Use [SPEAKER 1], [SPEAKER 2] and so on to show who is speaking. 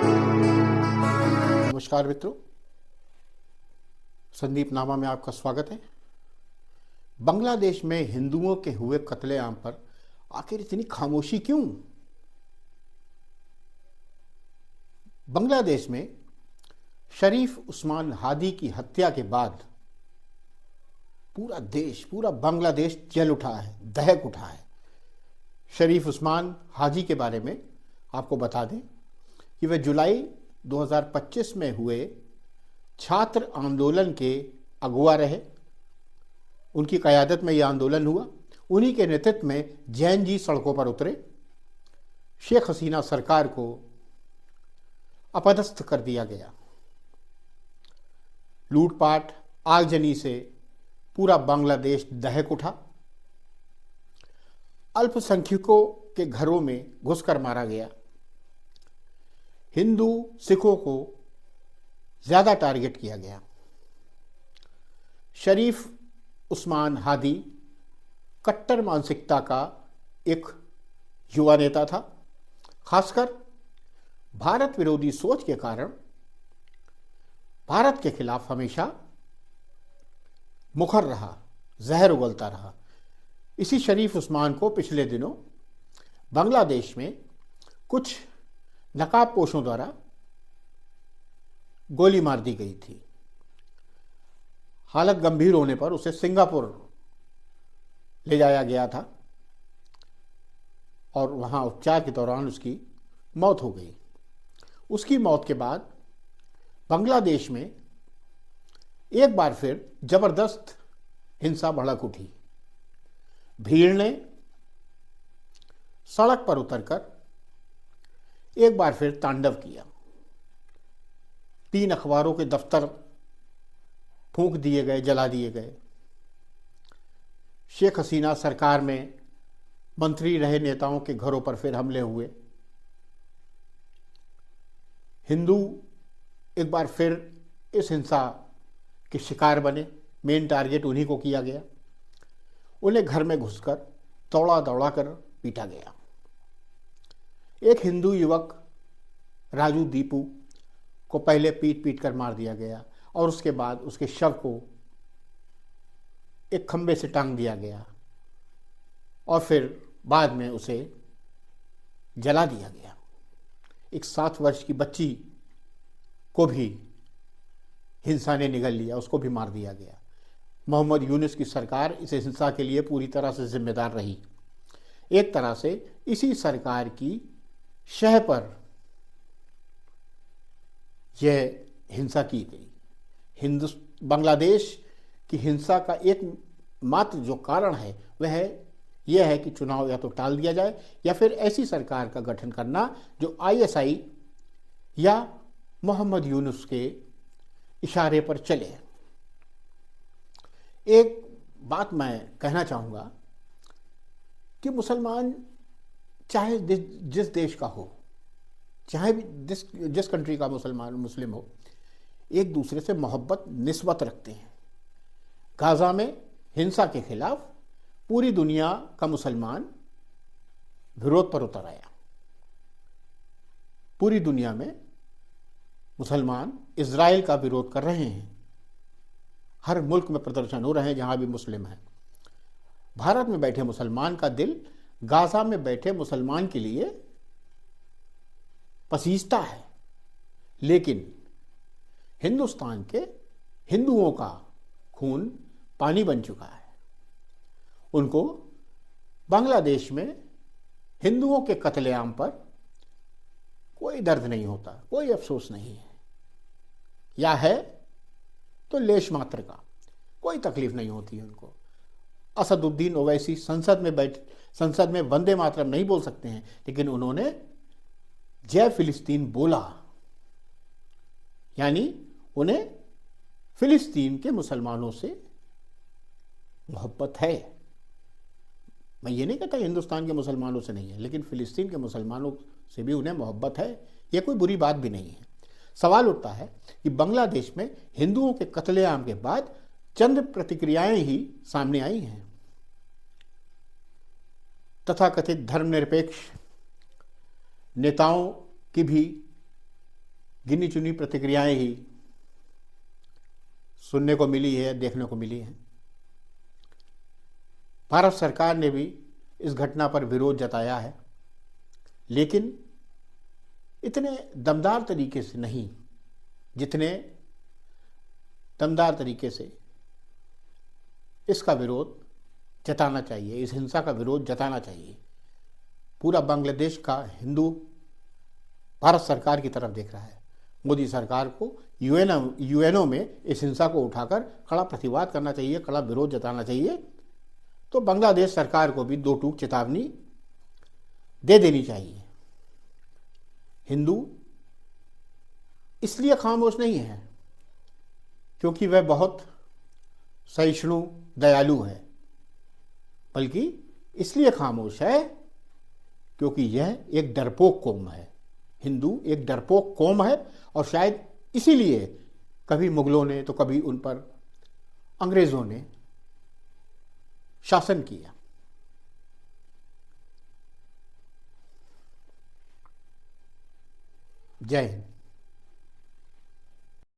[SPEAKER 1] नमस्कार मित्रों, संदीप नामा में आपका स्वागत है। बांग्लादेश में हिंदुओं के हुए कत्लेआम पर आखिर इतनी खामोशी क्यों? बांग्लादेश में शरीफ उस्मान हादी की हत्या के बाद पूरा देश, पूरा बांग्लादेश जल उठा है, दहक उठा है। शरीफ उस्मान हादी के बारे में आपको बता दें कि वे जुलाई 2025 में हुए छात्र आंदोलन के अगुवा रहे। उनकी क़यादत में यह आंदोलन हुआ। उन्हीं के नेतृत्व में जैन जी सड़कों पर उतरे, शेख हसीना सरकार को अपदस्थ कर दिया गया। लूटपाट, आगजनी से पूरा बांग्लादेश दहक उठा। अल्पसंख्यकों के घरों में घुसकर मारा गया। हिंदू सिखों को ज्यादा टारगेट किया गया। शरीफ उस्मान हादी कट्टर मानसिकता का एक युवा नेता था। खासकर भारत विरोधी सोच के कारण भारत के खिलाफ हमेशा मुखर रहा, जहर उगलता रहा। इसी शरीफ उस्मान को पिछले दिनों बांग्लादेश में कुछ नकाबपोशों द्वारा गोली मार दी गई थी। हालत गंभीर होने पर उसे सिंगापुर ले जाया गया था और वहां उपचार के दौरान उसकी मौत हो गई। उसकी मौत के बाद बांग्लादेश में एक बार फिर जबरदस्त हिंसा भड़क उठी। भीड़ ने सड़क पर उतरकर एक बार फिर तांडव किया। 3 अखबारों के दफ्तर फूंक दिए गए, जला दिए गए। शेख हसीना सरकार में मंत्री रहे नेताओं के घरों पर फिर हमले हुए। हिंदू एक बार फिर इस हिंसा के शिकार बने। मेन टारगेट उन्हीं को किया गया। उन्हें घर में घुसकर दौड़ा दौड़ा कर पीटा गया। एक हिंदू युवक राजू दीपू को पहले पीट पीट कर मार दिया गया और उसके बाद उसके शव को एक खंबे से टांग दिया गया और फिर बाद में उसे जला दिया गया। एक 7 वर्ष की बच्ची को भी हिंसा ने निगल लिया, उसको भी मार दिया गया। मोहम्मद यूनुस की सरकार इस हिंसा के लिए पूरी तरह से जिम्मेदार रही। एक तरह से इसी सरकार की शह पर यह हिंसा की गई। बांग्लादेश की हिंसा का एक मात्र जो कारण है वह यह है कि चुनाव या तो टाल दिया जाए या फिर ऐसी सरकार का गठन करना जो आईएसआई या मोहम्मद यूनुस के इशारे पर चले। एक बात मैं कहना चाहूँगा कि मुसलमान चाहे जिस देश का हो, चाहे भी जिस कंट्री का मुस्लिम हो, एक दूसरे से मोहब्बत निस्बत रखते हैं। गाजा में हिंसा के खिलाफ पूरी दुनिया का मुसलमान विरोध पर उतर आया। पूरी दुनिया में मुसलमान इजराइल का विरोध कर रहे हैं। हर मुल्क में प्रदर्शन हो रहे हैं जहां भी मुस्लिम हैं। भारत में बैठे मुसलमान का दिल गाजा में बैठे मुसलमान के लिए पसीजता है, लेकिन हिंदुस्तान के हिंदुओं का खून पानी बन चुका है। उनको बांग्लादेश में हिंदुओं के कत्लेआम पर कोई दर्द नहीं होता, कोई अफसोस नहीं है, या है तो लेश मात्र का, कोई तकलीफ नहीं होती है उनको। असदुद्दीन ओवैसी संसद में वंदे मातरम नहीं बोल सकते हैं, लेकिन उन्होंने जय फिलिस्तीन बोला, यानी उन्हें फिलिस्तीन के मुसलमानों से मोहब्बत है। मैं ये नहीं कहता हिंदुस्तान के मुसलमानों से नहीं है, लेकिन फिलिस्तीन के मुसलमानों से भी उन्हें मोहब्बत है। यह कोई बुरी बात भी नहीं है। सवाल उठता है कि बांग्लादेश में हिंदुओं के कत्लेआम के बाद चंद प्रतिक्रियाएं ही सामने आई हैं। तथाकथित धर्मनिरपेक्ष नेताओं की भी गिनी चुनी प्रतिक्रियाएं ही सुनने को मिली है, देखने को मिली है। भारत सरकार ने भी इस घटना पर विरोध जताया है, लेकिन इतने दमदार तरीके से नहीं जितने दमदार तरीके से इसका विरोध जताना चाहिए, इस हिंसा का विरोध जताना चाहिए। पूरा बांग्लादेश का हिंदू भारत सरकार की तरफ देख रहा है। मोदी सरकार को यूएनओ में इस हिंसा को उठाकर कड़ा प्रतिवाद करना चाहिए, कड़ा विरोध जताना चाहिए। तो बांग्लादेश सरकार को भी 2 टूक चेतावनी दे देनी चाहिए। हिंदू इसलिए खामोश नहीं है क्योंकि वह बहुत सहिष्णु दयालु है, बल्कि इसलिए खामोश है क्योंकि यह एक डरपोक कौम है। हिंदू एक डरपोक कौम है और शायद इसीलिए कभी मुगलों ने तो कभी उन पर अंग्रेजों ने शासन किया। जय हिंद।